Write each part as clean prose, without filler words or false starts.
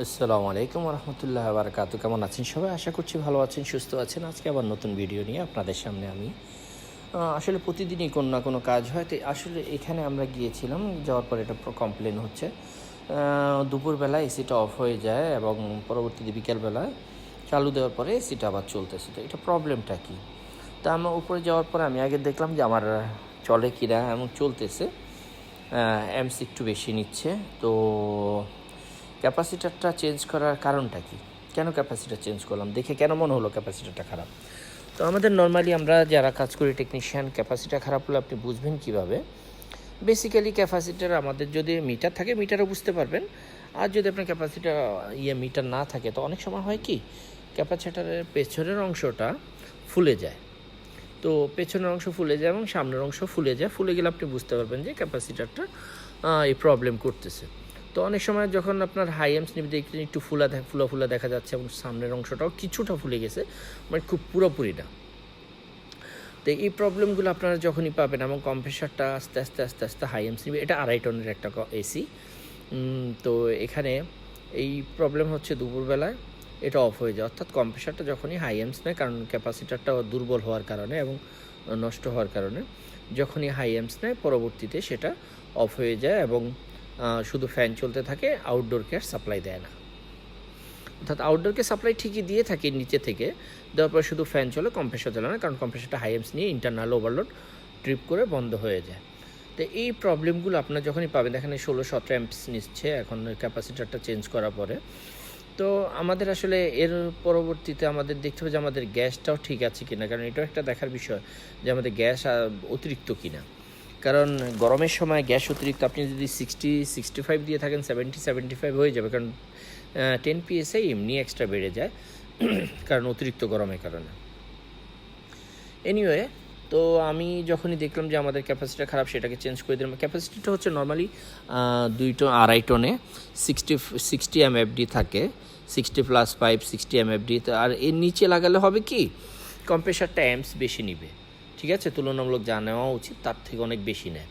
আসসালামু আলাইকুম রহমতুল্লাহ বারকাতু। কেমন আছেন সবাই? আশা করছি ভালো আছেন, সুস্থ আছেন। আজকে আবার নতুন ভিডিও নিয়ে আপনাদের সামনে আমি আসলে প্রতিদিনই কোনো না কোনো কাজ হয়। তো আসলে এখানে আমরা গিয়েছিলাম, যাওয়ার পর এটা কমপ্লেন হচ্ছে দুপুরবেলা এসিটা অফ হয়ে যায় এবং পরবর্তীতে বিকেলবেলায় চালু দেওয়ার পরে এসিটা আবার চলতেছে। তো এটা প্রবলেমটা কী? তা আমার উপরে যাওয়ার পরে আমি আগে দেখলাম যে আমার চলে কিনা এমন চলতেছে, অ্যাম্পস একটু বেশি নিচ্ছে। তো ক্যাপাসিটারটা চেঞ্জ করার কারণটা কি? কেন ক্যাপাসিটার চেঞ্জ করলাম? দেখে কেন মনে হলো ক্যাপাসিটারটা খারাপ? তো আমাদের নর্মালি আমরা যারা কাজ করি টেকনিশিয়ান, ক্যাপাসিটার খারাপ হলে আপনি বুঝবেন কীভাবে? বেসিক্যালি ক্যাপাসিটার আমাদের যদি মিটার থাকে মিটারও বুঝতে পারবেন, আর যদি আপনার ক্যাপাসিটার মিটার না থাকে তো অনেক সময় হয় কি ক্যাপাসিটারের পেছনের অংশটা ফুলে যায়। তো পেছনের অংশ ফুলে যায় এবং সামনের অংশ ফুলে যায়। ফুলে গেলে আপনি বুঝতে পারবেন যে ক্যাপাসিটারটা এই প্রবলেম করতেছে। তো অনেক সময় যখন আপনার হাই অ্যাম্পস নিবে দেখলেন একটু ফুলা দেখা যাচ্ছে এবং সামনের অংশটাও কিছুটা ফুলে গেছে, মানে খুব পুরোপুরি না। তো এই প্রবলেমগুলো আপনারা যখনই পাবেন এবং কম্প্রেসারটা আস্তে আস্তে হাই অ্যাম্পস নিবে, এটা 2.5 টনের একটা এসি। তো এখানে এই প্রবলেম হচ্ছে দুপুরবেলায় এটা অফ হয়ে যায়, অর্থাৎ কম্প্রেসারটা যখনই হাই অ্যাম্পস নেয়, কারণ ক্যাপাসিটারটা দুর্বল হওয়ার কারণে এবং নষ্ট হওয়ার কারণে যখনই হাই অ্যাম্পস নেয় পরবর্তীতে সেটা অফ হয়ে যায় এবং শুধু ফ্যান চলতে থাকে, আউটডোরকে আর সাপ্লাই দেয় না। অর্থাৎ আউটডোরকে সাপ্লাই ঠিকই দিয়ে থাকে নিচে থেকে, দেওয়ার পর শুধু ফ্যান চলে, কম্প্রেসার চলে না, কারণ কম্প্রেসারটা হাই অ্যাম্পস নিয়ে ইন্টারনাল ওভারলোড ট্রিপ করে বন্ধ হয়ে যায়। তো এই প্রবলেমগুলো আপনার যখনই পাবেন, দেখেন 16-17 অ্যাম্পস নিচ্ছে এখন ক্যাপাসিটারটা চেঞ্জ করার পরে। তো আমাদের আসলে এর পরবর্তীতে আমাদের দেখতে হবে যে আমাদের গ্যাসটাও ঠিক আছে কিনা, কারণ এটাও একটা দেখার বিষয় যে আমাদের গ্যাস অতিরিক্ত কিনা। কারণ গরমের সময় গ্যাস অতিরিক্ত, আপনি যদি 60-65 দিয়ে থাকেন 70-75 হয়ে যাবে, কারণ 10 PSI এমনি এক্সট্রা বেড়ে যায় কারণ অতিরিক্ত গরমের কারণে। এনিওয়ে, তো আমি যখনই দেখলাম যে আমাদের ক্যাপাসিটার খারাপ, সেটাকে চেঞ্জ করে দিলাম। ক্যাপাসিটিটা হচ্ছে নর্মালি 2.5 টনে 60 MFD থাকে, 60+5 60 MFD। আর এর নিচে লাগালে হবে কি, কম্প্রেসারটা অ্যাম্পস বেশি নিবে, ঠিক আছে, তুলনামূলক যা নেওয়া উচিত তার থেকে অনেক বেশি নেয়।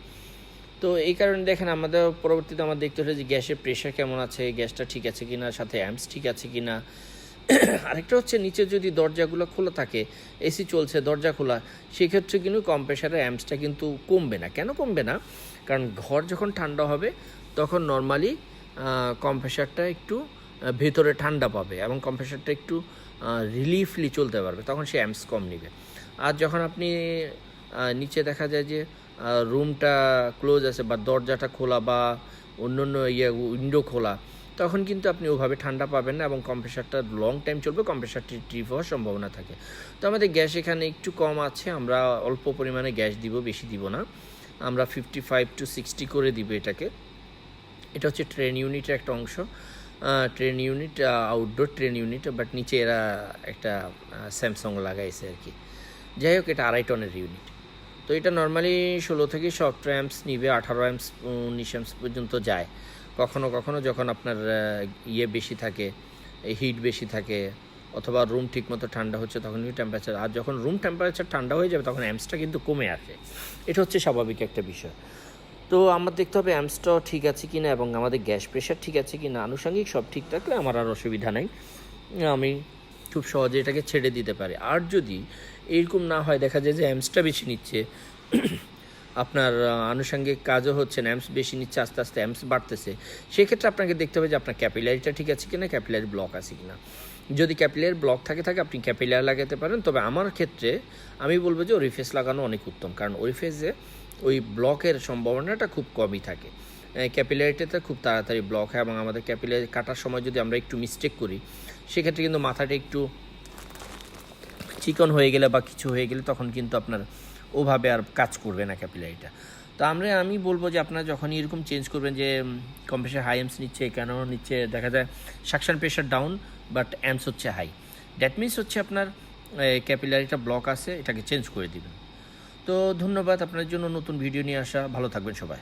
তো এই কারণে দেখেন আমাদের পরবর্তীতে আমার দেখতে হলে যে গ্যাসের প্রেশার কেমন আছে, গ্যাসটা ঠিক আছে কিনা, সাথে অ্যাম্পস ঠিক আছে কিনা। আরেকটা হচ্ছে নিচে যদি দরজাগুলো খোলা থাকে, এসি চলছে দরজা খোলা, সেক্ষেত্রে কিন্তু কম্প্রেসারের অ্যাম্পসটা কিন্তু কমবে না। কেন কমবে না? কারণ ঘর যখন ঠান্ডা হবে তখন নর্মালি কম্প্রেসারটা একটু ভেতরে ঠান্ডা পাবে এবং কম্প্রেসারটা একটু রিলিফলি চলতে পারবে, তখন সে অ্যাম্পস কম নেবে। আর যখন আপনি নিচে দেখা যায় যে রুমটা ক্লোজ আছে বা দরজাটা খোলা বা অন্য উইন্ডো খোলা, তখন কিন্তু আপনি ওভাবে ঠান্ডা পাবেন না এবং কম্প্রেসারটা লং টাইম চলবে, কম্প্রেসারটি ট্রিপ হওয়ার সম্ভাবনা থাকে। তো আমাদের গ্যাস এখানে একটু কম আছে, আমরা অল্প পরিমাণে গ্যাস দিব, বেশি দিব না, আমরা 55-60 করে দিব এটাকে। এটা হচ্ছে ট্রেন ইউনিটের একটা অংশ, train unit, outdoor train unit, but নিচে এরা একটা স্যামসাং লাগাইছে আর কি। যাই হোক, এটা 2.5 টনের ইউনিট। তো এটা নর্মালি 16-17 অ্যাম্পস নিবে, 18 অ্যাম্পস 19 অ্যাম্পস পর্যন্ত যায়। কখনো কখনো যখন আপনার বেশি থাকে, হিট বেশি থাকে, অথবা রুম ঠিকমতো ঠান্ডা হচ্ছে তখন টেম্পারেচার, আর যখন রুম টেম্পারেচার ঠান্ডা হয়ে যাবে তখন অ্যাম্পসটা কিন্তু কমে আসে। এটা হচ্ছে স্বাভাবিক একটা বিষয়। তো আমার দেখতে হবে অ্যাম্পসটাও ঠিক আছে কি না এবং আমাদের গ্যাস প্রেশার ঠিক আছে কি না। আনুষঙ্গিক সব ঠিক থাকলে আমার আর অসুবিধা নেই, আমি খুব সহজে এটাকে ছেড়ে দিতে পারি। আর যদি এরকম না হয়, দেখা যায় যে অ্যাম্পসটা বেশি নিচ্ছে, আপনার আনুষঙ্গিক কাজও হচ্ছে না, অ্যাম্পস বেশি নিচ্ছে, আস্তে আস্তে অ্যাম্পস বাড়তেছে, সেক্ষেত্রে আপনাকে দেখতে হবে যে আপনার ক্যাপিলারিটা ঠিক আছে কিনা, ক্যাপিলারি ব্লক আছে কিনা। যদি ক্যাপিলারি ব্লক থাকে আপনি ক্যাপিলারি লাগাতে পারেন, তবে আমার ক্ষেত্রে আমি বলবো যে ওরিফেস লাগানো অনেক উত্তম, কারণ ওরিফেসে ওই ব্লকের সম্ভাবনাটা খুব কমই থাকে। ক্যাপিলারিটাতে খুব তাড়াতাড়ি ব্লক হয় এবং আমাদের ক্যাপিলারি কাটার সময় যদি আমরা একটু মিস্টেক করি, সেক্ষেত্রে কিন্তু মাথাটা একটু চিকন হয়ে গেলে বা কিছু হয়ে গেলে তখন কিন্তু আপনার ওভাবে আর কাজ করবে না ক্যাপিলারিটা। তো আমি বলবো যে আপনারা যখনই এরকম চেঞ্জ করবেন যে কম্প্রেসার হাই অ্যাম্পস নিচ্ছে, কেন নিচ্ছে, দেখা যায় suction pressure down but amps হচ্ছে হাই, দ্যাট মিনস হচ্ছে আপনার ক্যাপিলারিটা ব্লক আছে, এটাকে চেঞ্জ করে দিবেন। তো ধন্যবাদ, আপনার জন্য নতুন ভিডিও নিয়ে আসা, ভালো থাকবেন সবাই।